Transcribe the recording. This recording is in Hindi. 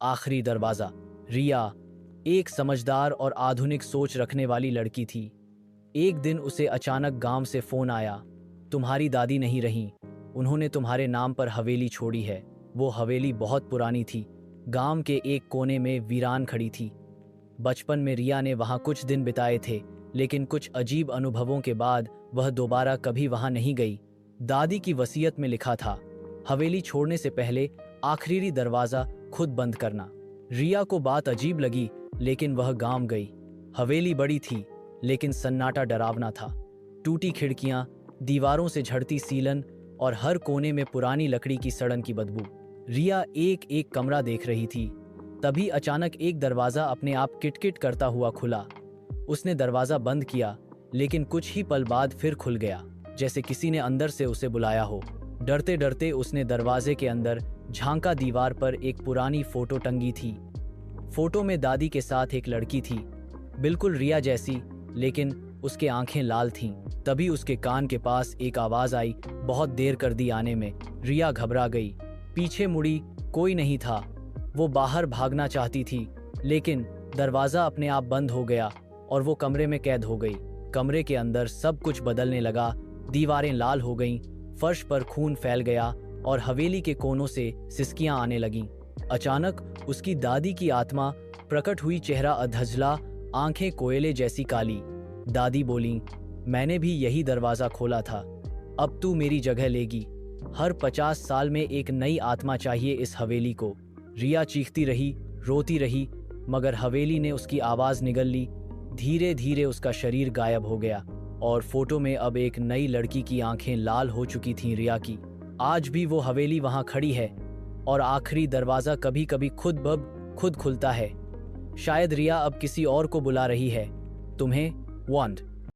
आखिरी दरवाज़ा। रिया एक समझदार और आधुनिक सोच रखने वाली लड़की थी। एक दिन उसे अचानक गांव से फ़ोन आया, तुम्हारी दादी नहीं रहीं, उन्होंने तुम्हारे नाम पर हवेली छोड़ी है। वो हवेली बहुत पुरानी थी, गांव के एक कोने में वीरान खड़ी थी। बचपन में रिया ने वहां कुछ दिन बिताए थे, लेकिन कुछ अजीब अनुभवों के बाद वह दोबारा कभी वहां नहीं गई। दादी की वसीयत में लिखा था, हवेली छोड़ने से पहले आखिरी दरवाज़ा खुद बंद करना। रिया को बात अजीब लगी, लेकिन वह गांव गई। हवेली बड़ी थी, लेकिन सन्नाटा डरावना था। टूटी खिड़कियां, दीवारों से झड़ती सीलन और हर कोने में पुरानी लकड़ी की सड़न की बदबू। रिया एक एक कमरा देख रही थी। तभी अचानक एक दरवाज़ा अपने आप किटकिट करता हुआ खुला। उसने दरवाज़ा बंद किया, लेकिन कुछ ही पल बाद फिर खुल गया, जैसे किसी ने अंदर से उसे बुलाया हो। डरते डरते उसने दरवाजे के अंदर झांका। दीवार पर एक पुरानी फोटो टंगी थी। फोटो में दादी के साथ एक लड़की थी, बिल्कुल रिया जैसी, लेकिन उसके आंखें लाल थीं। तभी उसके कान के पास एक आवाज़ आई, बहुत देर कर दी आने में। रिया घबरा गई, पीछे मुड़ी, कोई नहीं था। वो बाहर भागना चाहती थी, लेकिन दरवाज़ा अपने आप बंद हो गया और वो कमरे में कैद हो गई। कमरे के अंदर सब कुछ बदलने लगा। दीवारें लाल हो गईं, फर्श पर खून फैल गया और हवेली के कोनों से सिसकियां आने लगीं। अचानक उसकी दादी की आत्मा प्रकट हुई, चेहरा अधजला, आंखें कोयले जैसी काली। दादी बोली, मैंने भी यही दरवाज़ा खोला था, अब तू मेरी जगह लेगी। हर 50 साल में एक नई आत्मा चाहिए इस हवेली को। रिया चीखती रही, रोती रही, मगर हवेली ने उसकी आवाज़ निगल ली। धीरे धीरे उसका शरीर गायब हो गया और फोटो में अब एक नई लड़की की आंखें लाल हो चुकी थीं, रिया की। आज भी वो हवेली वहां खड़ी है और आखिरी दरवाज़ा कभी कभी खुद ब खुद खुलता है। शायद रिया अब किसी और को बुला रही है। तुम्हें वॉन्ड।